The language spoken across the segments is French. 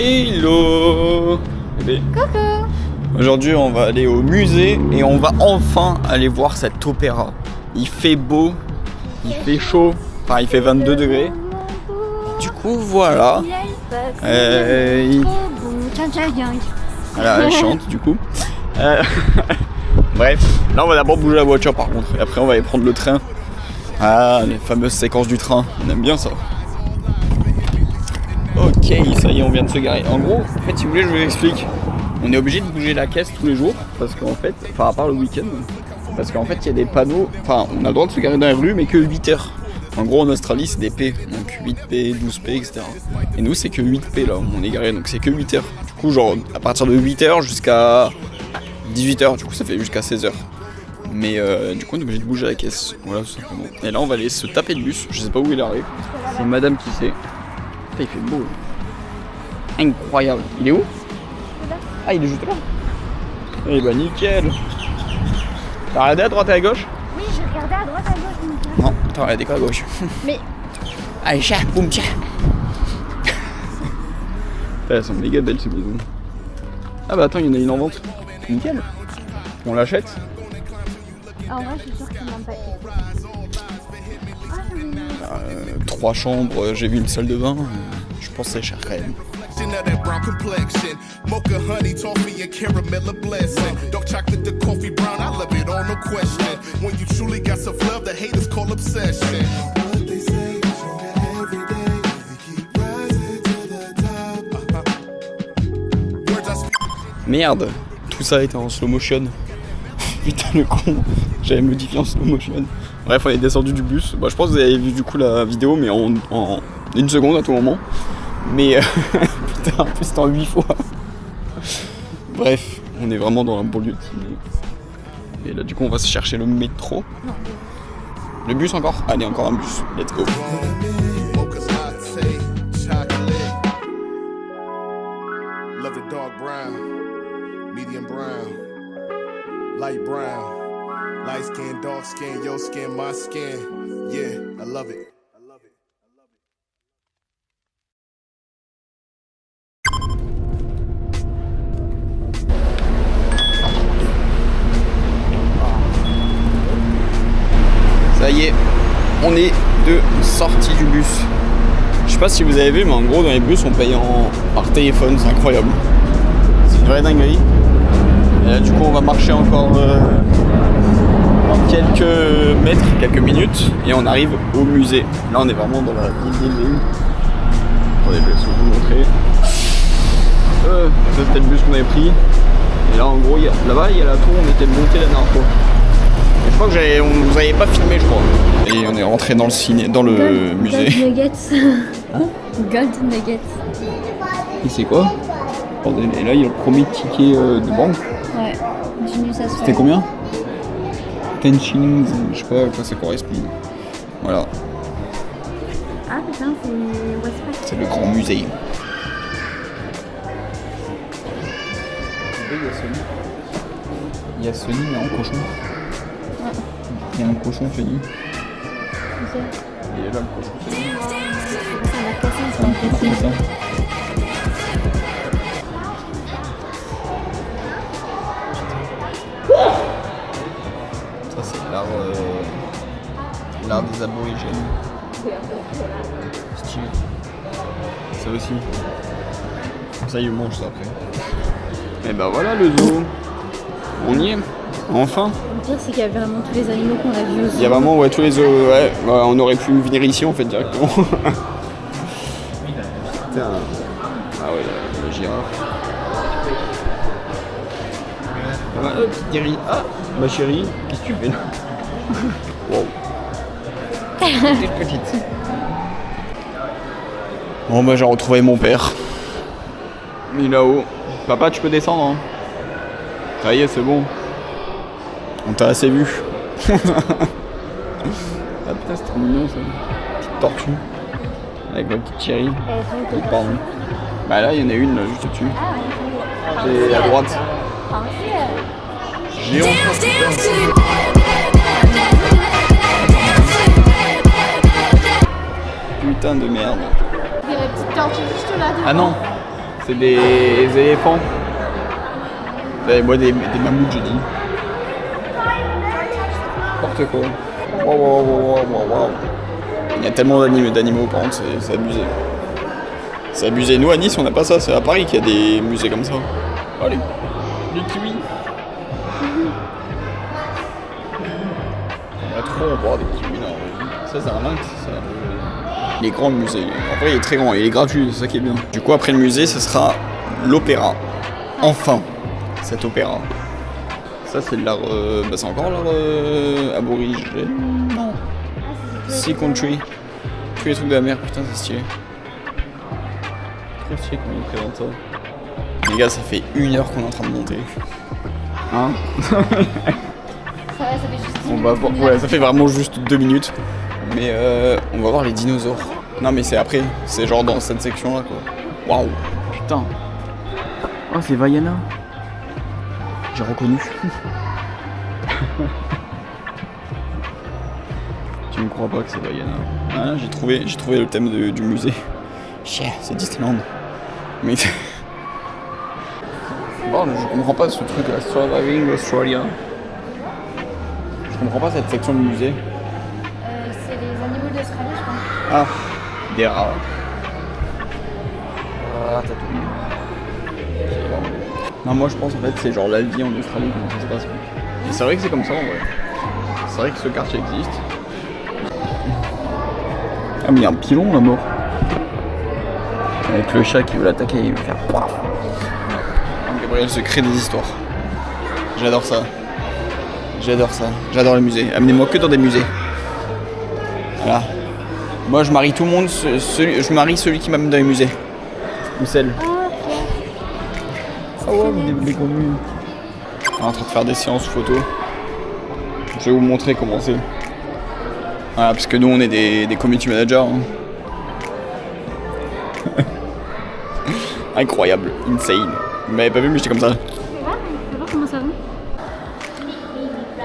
Hello bébé. Coucou. Aujourd'hui on va aller au musée et on va enfin aller voir cet opéra. Il fait beau, il fait chaud, enfin il fait 22 degrés. Du coup voilà. Voilà, elle chante du coup. Bref, là on va d'abord bouger la voiture par contre. Et après on va aller prendre le train. Ah, les fameuses séquences du train, on aime bien ça. Ok, ça y est, on vient de se garer. En gros, en fait, si vous voulez, je vous explique. On est obligé de bouger la caisse tous les jours, parce qu'en fait, enfin à part le week-end, parce qu'en fait, il y a des panneaux, enfin, on a le droit de se garer dans les rues, mais que 8 heures. En gros, en Australie, c'est des P, donc 8P, 12P, etc. Et nous, c'est que 8P là, où on est garé, donc c'est que 8 heures. Du coup, genre, à partir de 8 heures jusqu'à 18 heures, du coup, ça fait jusqu'à 16 heures. Mais du coup, on est obligé de bouger la caisse, voilà, tout simplement. Et là, on va aller se taper le bus, je sais pas où il arrive. C'est madame qui sait. Il fait beau. Incroyable. Il est où? Ah, il est juste là. Eh bah nickel. T'as regardé à droite et à gauche? Oui, j'ai regardé à droite, à gauche. Non, t'as regardé qu'à gauche. Mais... Allez, chat, boum, chat. Elles sont méga belles ces maisons. Ah bah attends, il y en a une en vente. Nickel. On l'achète? Ah, en vrai, je suis sûre qu'il m'a pas été. 3 chambres, j'ai vu une salle de bain. Je pense que c'est cher quand même. Merde, tout ça était en slow motion. Putain le con, j'avais modifié en slow motion. Bref, on est descendu du bus. Bah, je pense que vous avez vu du coup la vidéo, mais en une seconde à tout moment. Mais putain, en plus c'était en 8 fois. Bref, on est vraiment dans la banlieue de Sydney. Et là, du coup, on va se chercher le métro. Le bus encore? Allez, encore un bus. Let's go. Love it dark brown, medium brown, light brown. Light skin, dark skin, your skin, my skin. Yeah, I love it. Ça y est, on est de sortie du bus. Je sais pas si vous avez vu, mais en gros, dans les bus, on paye par téléphone, c'est incroyable. C'est une vraie dinguerie. Et là, du coup, on va marcher encore quelques mètres, quelques minutes, et on arrive au musée. Là, on est vraiment dans la ville. Attendez, je vais vous montrer. Ça, c'était le bus qu'on avait pris. Et là, en gros, là-bas, il y a la tour où on était monté la dernière fois. Et je crois que on vous avait pas filmé, je crois. Et on est rentré dans le musée. Gold Nuggets. Hein? Gold Nuggets. Et c'est quoi? Et là, il y a le premier ticket de banque. Ouais, j'ai mis ça sur. C'était combien? 10 shillings, je sais pas à quoi ça correspond. Voilà. Ah putain, c'est Westpac. C'est le grand musée. Il y a Sony, mais en cochon. Ouais. Il y a un cochon Sony. Ok. Il est là le cochon Sony. Ça va casser, ça va casser. Ça. Ça c'est l'art des aborigènes. Stylé. Ça aussi. Ça il mange ça après. Et bah voilà le zoo. On y est. Enfin. Le pire c'est qu'il y a vraiment tous les animaux qu'on a vus aussi. Il y a vraiment tous les zoos. Ouais, on aurait pu venir ici en fait directement. Putain. Ah ouais, la girafe. Ah, petite Thierry. Ah, ma chérie, qu'est-ce que tu fais là? Wow. Petite petite. Bon bah j'ai retrouvé mon père. Il est là-haut. Papa, tu peux descendre hein. Ça y est, c'est bon. On t'a assez vu. Ah putain, c'est trop mignon ça. Petite tortue. Avec ma petite chérie. Pardon. Bah là, il y en a une là, juste au-dessus. C'est à droite. Géant. Putain de merde. Il y a la petite tortue juste là. Ah non, C'est des éléphants. Moi des mammouths, j'ai dit. N'importe quoi. Wow. Il y a tellement d'animaux, par contre, c'est abusé. C'est abusé. Nous à Nice, on n'a pas ça. C'est à Paris qu'il y a des musées comme ça. Allez, les kiwis. On va trop voir des kiwis là. Ça, c'est un lynx. Il est grand le musée. En vrai, il est très grand. Il est gratuit, c'est ça qui est bien. Du coup, après le musée, ce sera l'opéra. Enfin, cet opéra. Ça, c'est de l'art. C'est encore l'art aborigène. Non. Sea Country. Tous les trucs de la mer, putain, c'est stylé. Trop stylé qu'on nous présente ça. Les gars, ça fait 1 heure qu'on est en train de monter. Hein? Ça va, ça fait juste 10 minutes. Ouais, ça fait vraiment juste 2 minutes. Mais on va voir les dinosaures. Non, mais c'est après. C'est genre dans cette section-là, quoi. Waouh! Putain! Oh, c'est Vaiana! J'ai reconnu. Tu me crois pas que c'est Vaiana? Ah, j'ai trouvé le thème du musée. Chier, c'est Disneyland. Mais bon, je comprends pas ce truc là, Surviving Australia. Je comprends pas cette section du musée. C'est les animaux d'Australie, je crois. Ah, des rats. Ratatouille. Non, moi je pense en fait c'est genre la vie en Australie, comment ça se passe. Et c'est vrai que c'est comme ça en vrai. C'est vrai que ce quartier existe. Ah, mais il y a un pilon là-bas. Avec le chat qui veut l'attaquer, il va faire paf. Gabriel se crée des histoires. J'adore ça. J'adore les musées. Amenez-moi que dans des musées. Voilà. Moi je marie tout le monde, je marie celui qui m'amène dans les musées. Ou celle. Ah ouais, des bébés connus. On est en train de faire des séances photos. Je vais vous montrer comment c'est. Voilà, parce que nous on est des community managers. Hein. Incroyable, insane. Vous m'avez pas vu mais j'étais comme ça. On va voir comment ça va.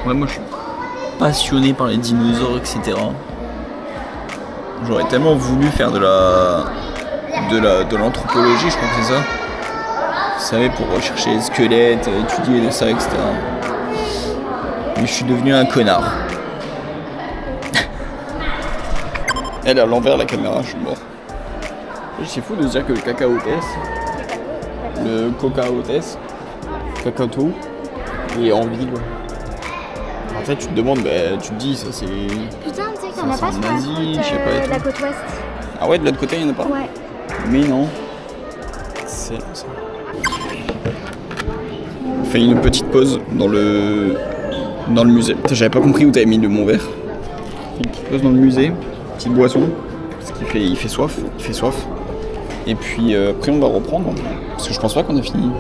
Ouais, moi je suis passionné par les dinosaures, etc. J'aurais tellement voulu faire de l'anthropologie, je crois que c'est ça. Vous savez, pour rechercher les squelettes, étudier de ça, etc. Mais je suis devenu un connard. Elle est à l'envers la caméra, je suis mort. C'est fou de se dire que le coca-hôtesse, cacao, est en ville. En fait, tu te demandes, tu te dis, ça c'est. Putain, tu sais qu'il n'y en a Ça, pas c'est sur la nazi, côte, je sais pas et tout. la côte ouest. Ah ouais, de l'autre côté, il n'y en a pas? Ouais. Mais non. C'est ça. On fait une petite pause dans le musée. Putain, j'avais pas compris où t'avais mis mon verre. Une petite pause dans le musée, petite boisson, parce qu'il fait soif. Et puis après on va reprendre, parce que je pense pas qu'on a fini.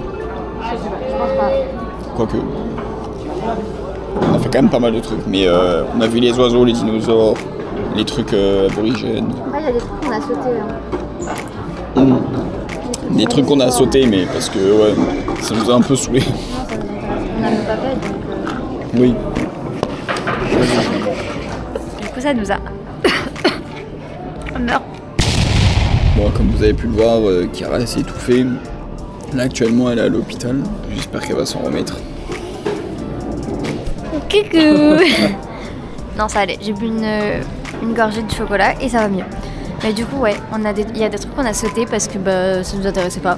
Je pense pas. Quoique. On a fait quand même pas mal de trucs, mais on a vu les oiseaux, les dinosaures, les trucs aborigènes. Après, il y a des trucs qu'on a sautés. Des trucs qu'on a sautés, mais parce que ouais, ça nous a un peu saoulés. Non, on n'a même pas fait, donc. Oui. Du coup, ça nous a. On meurt. Bon, comme vous avez pu le voir, Kira s'est étouffée. Là, actuellement, elle est à l'hôpital. J'espère qu'elle va s'en remettre. Coucou. Non, ça allait. J'ai bu une gorgée de chocolat et ça va mieux. Mais du coup, ouais, il y a des trucs qu'on a sautés parce que ça nous intéressait pas.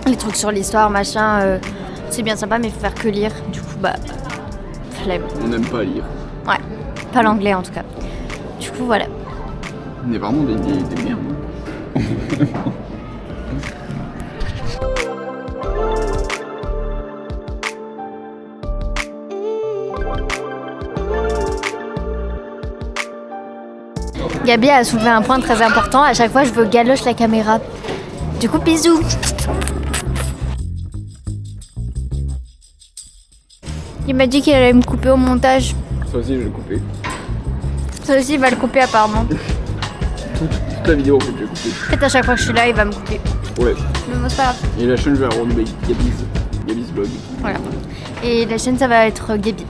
Les trucs sur l'histoire, machin, c'est bien sympa, mais faut faire que lire. Du coup, flemme. On n'aime pas lire. Ouais, pas l'anglais en tout cas. Du coup, voilà. On est vraiment des merdes. Gabi a soulevé un point très important. À chaque fois, je veux galoche la caméra. Du coup, bisous. Il m'a dit qu'il allait me couper au montage. Ça aussi, je vais le couper. Ça aussi, il va le couper apparemment. Toute la vidéo, en fait, je vais couper. En fait, à chaque fois que je suis là, il va me couper. Ouais. Mais bon, c'est pas grave. Et la chaîne, je vais la renommer Gabi's Vlog. Voilà. Et la chaîne, ça va être Gabi.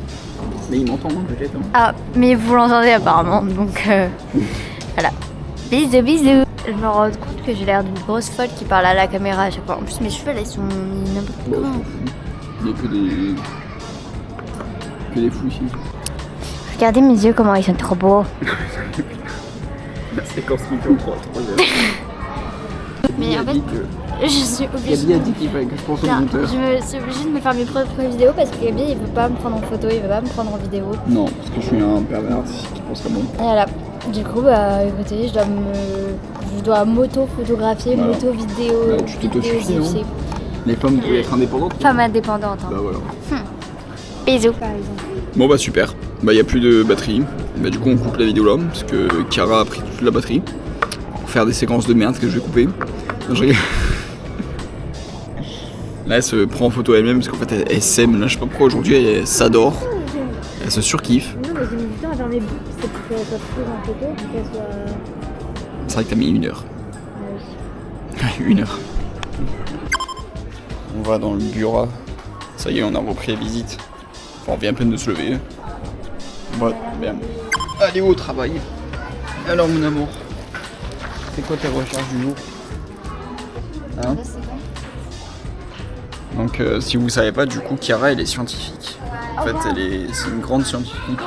Mais il m'entend, hein, peut-être. Hein. Ah, mais vous l'entendez apparemment, donc voilà. Bisous, bisous. je me rends compte que j'ai l'air d'une grosse folle qui parle à la caméra à chaque fois. En plus, mes cheveux là, ils sont n'importe comment. Il n'y a que des fous ici. Regardez mes yeux, comment ils sont trop beaux. La séquence micro 3 Mais en fait, je suis obligée. Gabi a dit qu'il fallait que je pense au Non, monteur. je suis obligée de me faire mes propres vidéos parce que Gabi il veut pas me prendre en photo, il veut pas me prendre en vidéo. Non, parce que je suis un pervers artistique qui pense comme moi. Et voilà. Du coup, bah écoutez, je dois m'auto-photographier, Voilà. m'auto-vidéo. Bah, tu t'auto-suffis, non? Les femmes pouvaient être indépendantes. Femme indépendante. Hein. Bah voilà. Bisous. Bon bah super, bah y a plus de batterie. Bah du coup on coupe la vidéo là, parce que Chiara a pris toute la batterie. Pour faire des séquences de merde que je vais couper. Non, je rigole. Là elle se prend en photo elle-même parce qu'en fait elle s'aime, là je sais pas pourquoi aujourd'hui elle s'adore. Elle se surkiffe. Non, mais j'ai mis du temps à faire mes boucles, c'est pour qu'elle soit prise en photo, pour qu'elle soit. C'est vrai que t'as mis 1 heure. Ouais, 1 heure. On va dans le bureau. Ça y est, on a repris la visite. Enfin, on vient à peine de se lever. Ouais, bien. Allez au travail. Alors mon amour, c'est quoi tes recherches du jour? Hein? Donc si vous savez pas, du coup Chiara elle est scientifique. En fait c'est une grande scientifique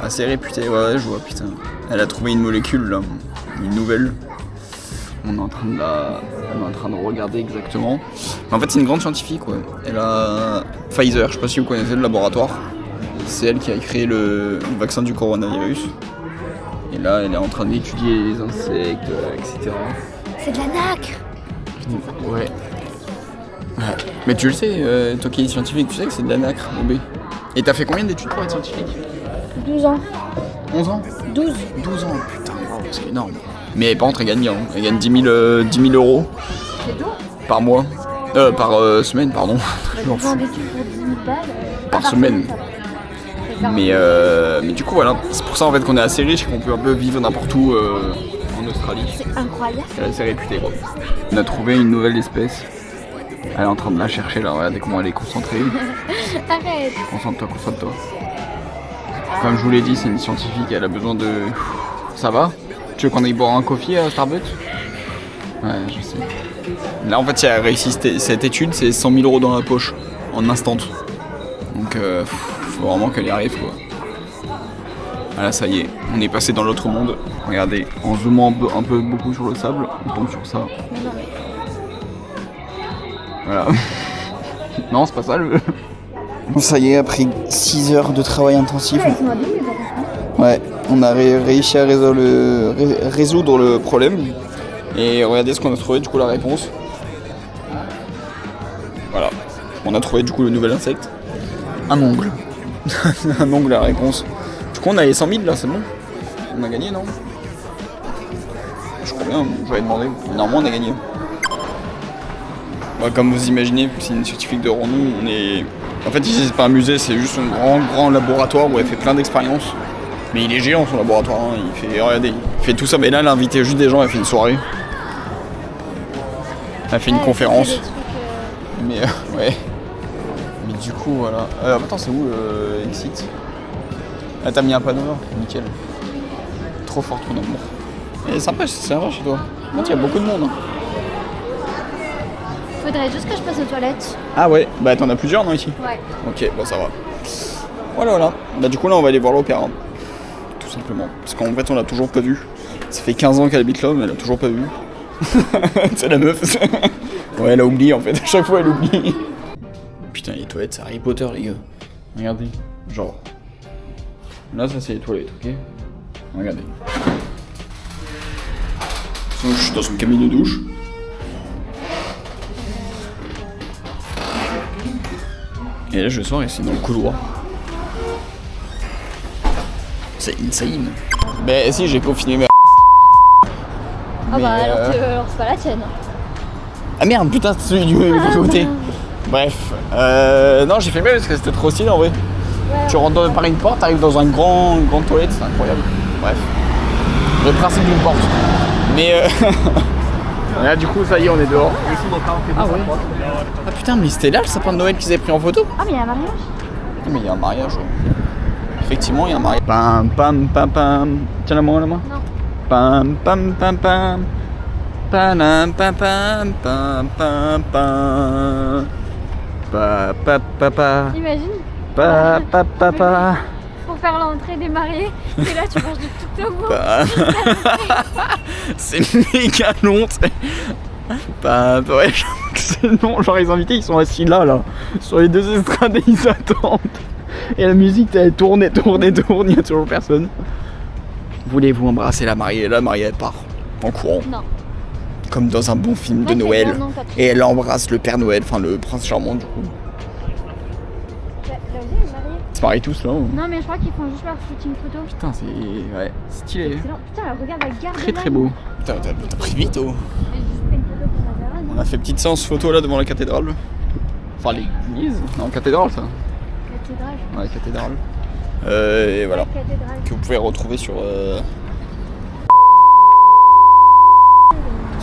assez réputée. Ouais, je vois, putain. Elle a trouvé une molécule là, une nouvelle. On est en train de regarder exactement. En fait c'est une grande scientifique, ouais. Elle a Pfizer, je sais pas si vous connaissez le laboratoire. C'est elle qui a créé le vaccin du coronavirus. Et là elle est en train d'étudier les insectes, etc. C'est de la nacre. Ouais. Mais tu le sais, toi qui es scientifique, tu sais que c'est de la nacre, bébé. Et t'as fait combien d'études pour être scientifique? 12 ans. 11 ans? 12. 12 ans, putain, wow, c'est énorme. Mais par contre, elle gagne bien. Elle gagne 10 000 euros par mois. Par semaine, pardon. Je m'en fous. Par semaine. Mais du coup, voilà. C'est pour ça en fait qu'on est assez riche et qu'on peut un peu vivre n'importe où en Australie. C'est incroyable. Elle est assez réputée, quoi. On a trouvé une nouvelle espèce. Elle est en train de la chercher là, regardez comment elle est concentrée. Arrête. Concentre-toi, concentre-toi. Comme je vous l'ai dit, c'est une scientifique, elle a besoin de... Ça va? Tu veux qu'on aille boire un coffee à Starbucks? Ouais, je sais. Là en fait, si elle a réussi cette étude, c'est 100 000 euros dans la poche, en instant. Donc faut vraiment qu'elle y arrive, quoi. Voilà, ça y est, on est passé dans l'autre monde. Regardez, en zoomant un peu beaucoup sur le sable, on tombe sur ça. Voilà. Non, c'est pas ça le... Ça y est, après 6 heures de travail intensif. Ouais, on a réussi à résoudre le problème. Et regardez ce qu'on a trouvé, du coup, la réponse. Voilà. On a trouvé, du coup, le nouvel insecte. Un ongle. Un ongle, la réponse. Du coup, on a les 100 000 là, c'est bon. On a gagné, non? Je crois bien, j'avais demandé. Normalement, on a gagné. Bah, comme vous imaginez, c'est une scientifique de renom. On est... En fait, ici, c'est pas un musée, c'est juste un grand laboratoire où elle fait plein d'expériences. Mais il est géant son laboratoire, hein. Regardez, il fait tout ça. Mais là, elle a invité juste des gens, elle fait une soirée. Elle fait une conférence. Mais ouais. Mais du coup, voilà. Attends, c'est où le exit? Ah, t'as mis un panneau là, nickel. Trop fort ton amour. Et c'est sympa chez toi. Il y a beaucoup de monde. Hein. Faudrait juste que je passe aux toilettes. Ah ouais, bah t'en as plusieurs non ici? Ouais. Ok, bah ça va. Voilà. Bah du coup là on va aller voir l'opéra. Tout simplement. Parce qu'en fait on l'a toujours pas vu. Ça fait 15 ans qu'elle habite là mais elle l'a toujours pas vu. C'est la meuf. Ouais, elle a oublié en fait, à chaque fois elle oublie. Putain, les toilettes c'est Harry Potter les gars. Regardez, genre. Là ça c'est les toilettes, ok? Regardez. Je suis dans une cabine de douche. Et là je sors et c'est dans le couloir. C'est insane. Mais si j'ai peaufiné ma... Ah bah alors c'est pas la tienne. Ah merde, putain, c'est celui du côté. Bref, non j'ai filmé parce que c'était trop stylé en vrai. Ouais, tu rentres par une porte, t'arrives dans un grand toilette, c'est incroyable. Bref, le principe d'une porte. Mais là du coup ça y est, on est dehors. Ah ouais. Ah putain, mais c'était là le sapin de Noël qu'ils avaient pris en photo. Ah mais il y a un mariage. Ah mais il y a un mariage, ouais. Effectivement il y a un mariage. Pam pam pam pam. Tiens la main. Non. Pam pam pam pam. Pam pam pam pam pam pam. Pa pa pa pa. Imagine. Pa pa pa pa. Pour faire l'entrée des mariés, et là tu manges de tout au bout. C'est méga long, t'sais. Bah ouais, c'est long, genre les invités ils sont assis là, sur les deux estrades et ils attendent. Et la musique elle tourne, il y a toujours personne. Voulez-vous embrasser la mariée elle part en courant. Non. Comme dans un bon film de Noël. Bon, non, et elle embrasse le Père Noël, enfin le prince charmant du coup. Ils se marient tous là. Non mais je crois qu'ils font juste leur shooting photo. Putain c'est ouais, stylé. Excellent. Putain regarde la garde. Très très beau. Putain t'as pris vite oh. On a fait petite séance photo là devant la cathédrale. Enfin l'église. Non cathédrale ça. Cathédrale. Ouais cathédrale. Et voilà. Cathédrale. Que vous pouvez retrouver sur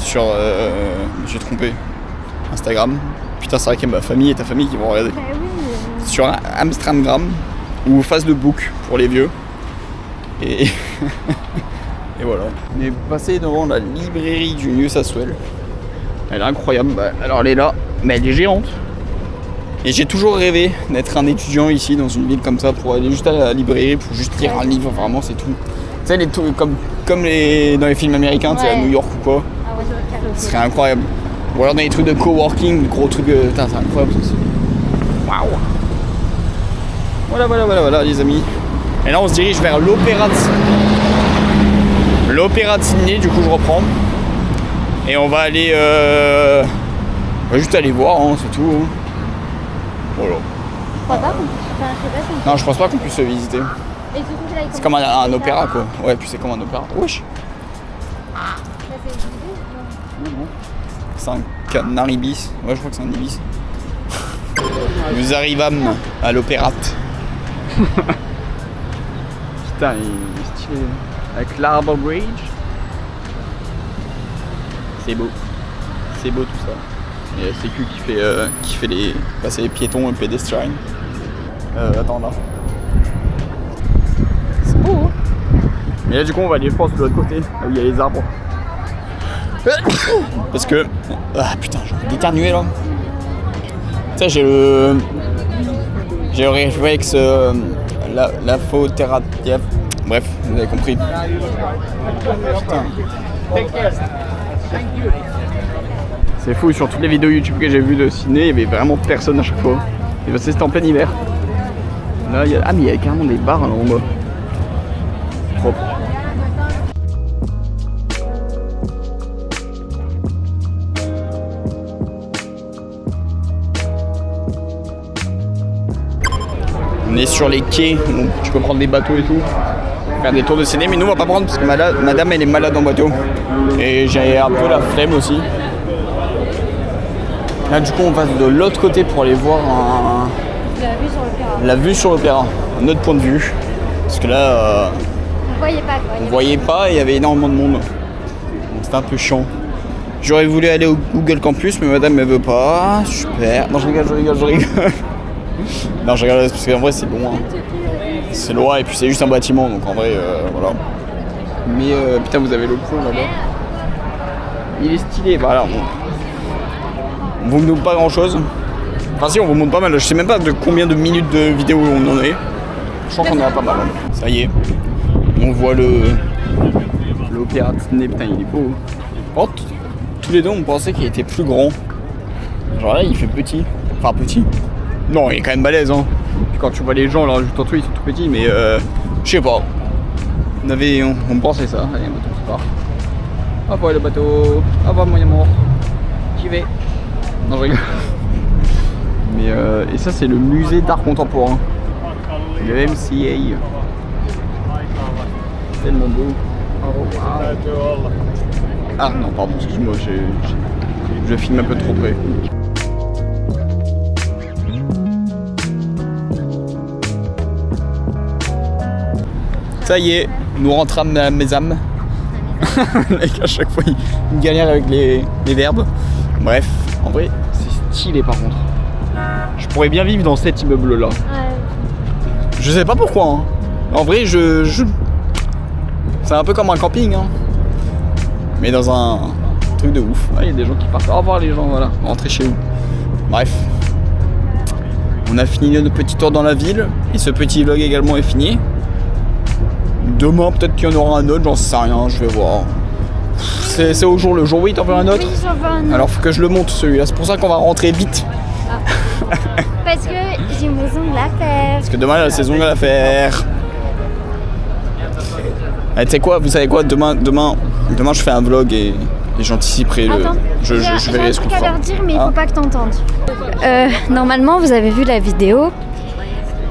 j'ai trompé. Instagram. Putain c'est vrai qu'il y a ma famille et ta famille qui vont regarder. Bah oui. Sur Amstramgram ou face de book pour les vieux. Et et voilà. On est passé devant la librairie du New South Wales. Elle est incroyable. Alors elle est là, mais elle est géante. Et j'ai toujours rêvé d'être un étudiant ici dans une ville comme ça pour aller juste à la librairie pour juste lire un livre. Vraiment c'est tout. Tu sais comme dans les films américains, tu sais à New York ou quoi. Ah ouais, Ce serait incroyable. Ou alors dans les trucs de coworking, gros trucs. Putain c'est incroyable ça. Waouh. Voilà les amis. Et là on se dirige vers l'opéra de Sydney, du coup je reprends. Et on va aller on va juste aller voir, hein, c'est tout. Hein. Voilà. Je crois pas qu'on puisse faire un cheval. Non je pense pas qu'on puisse le visiter. Et surtout que là, C'est comme un opéra quoi. Ouais puis c'est comme un opéra. Wesh. Ça c'est une idée. C'est un canard ibis. Ouais je crois que c'est un ibis. Nous arrivâmes à l'opérate. Putain, il est stylé. Avec l'Arbor Bridge. C'est beau. C'est beau tout ça. Et la sécu qui fait passer les piétons et pédestriens. Attends là. C'est beau hein. Mais là du coup on va aller je pense de l'autre côté, là où il y a les arbres. Parce que... Ah putain j'ai envie d'éternuer là. Tu sais j'ai le réflexe la photothérapie. Bref, vous avez compris. Putain. C'est fou, sur toutes les vidéos YouTube que j'ai vues de Sydney, il y avait vraiment personne à chaque fois. Et bah, c'était en plein hiver. Là, mais il y a carrément des bars là en bas. Propre. On est sur les quais, donc tu peux prendre des bateaux et tout, faire des tours de Sydney, mais nous on va pas prendre parce que madame elle est malade en bateau. Et j'ai un peu la flemme aussi. Là du coup on passe de l'autre côté pour aller voir la vue sur l'opéra, un autre point de vue. Parce que là On voyait pas quoi. on voyait pas et il y avait énormément de monde. Donc c'était un peu chiant. J'aurais voulu aller au Google Campus mais madame elle veut pas. Super. Non je rigole. Non je regarde parce qu'en vrai c'est loin. C'est loin et puis c'est juste un bâtiment donc en vrai voilà. Mais putain vous avez le pont là-bas. Il est stylé, voilà. On vous montre pas grand chose. Enfin si on vous montre pas mal, je sais même pas de combien de minutes de vidéo on en est. Je crois qu'on en a pas mal. Ça y est. On voit l'opéra de Sydney, putain il est beau. Oh, tous les deux on pensait qu'il était plus grand. Genre là il fait petit. Enfin petit. Non, il est quand même balèze hein. Puis quand tu vois les gens là juste en dessous, ils sont tout petits, mais je sais pas. On pensait ça. Allez, un bateau qui part. Au revoir le bateau. Au revoir mon amour. J'y vais. Non, je rigole. Mais et ça c'est le musée d'art contemporain. Le MCA. Tellement beau. Oh, wow. Ah non, pardon, excuse-moi, je filme un peu trop près. Ça y est, nous rentrâmes à mes âmes. Le mec à chaque fois il galère avec les verbes. Bref, en vrai c'est stylé par contre. Je pourrais bien vivre dans cet immeuble là. Je sais pas pourquoi hein. En vrai c'est un peu comme un camping hein. mais dans un truc de ouf. Il y a des gens qui partent. Au revoir les gens, voilà, rentrez chez vous. Bref. On a fini notre petit tour dans la ville, et ce petit vlog également est fini. Demain, peut-être qu'il y en aura un autre, j'en sais rien, je vais voir. C'est au jour le jour, oui, t'en veux un autre? Oui, j'en veux un autre. Alors, faut que je le monte celui-là, c'est pour ça qu'on va rentrer vite. Parce que j'ai mes ongles à faire. Parce que demain, il y a ses ongles à faire. Tu sais quoi, vous savez quoi, demain, je fais un vlog et j'anticiperai le. Attends, Je j'ai verrai un ce qu'on truc à fera. leur dire, mais il faut pas que t'entendes. Normalement, vous avez vu la vidéo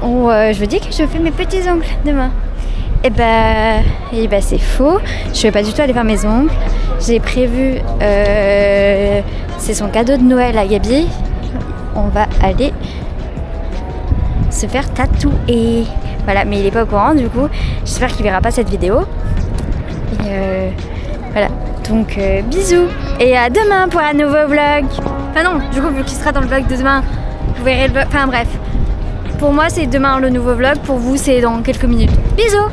où je vous dis que je fais mes petits ongles demain. Et ben c'est faux. Je vais pas du tout aller faire mes ongles. J'ai prévu, c'est son cadeau de Noël à Gabi. On va aller se faire tatouer. Voilà, mais il est pas au courant du coup. J'espère qu'il verra pas cette vidéo. Et voilà. Donc bisous et à demain pour un nouveau vlog. Enfin non, du coup vu qu'il sera dans le vlog de demain, vous verrez le vlog. Enfin bref. Pour moi c'est demain le nouveau vlog, pour vous c'est dans quelques minutes. Bisous.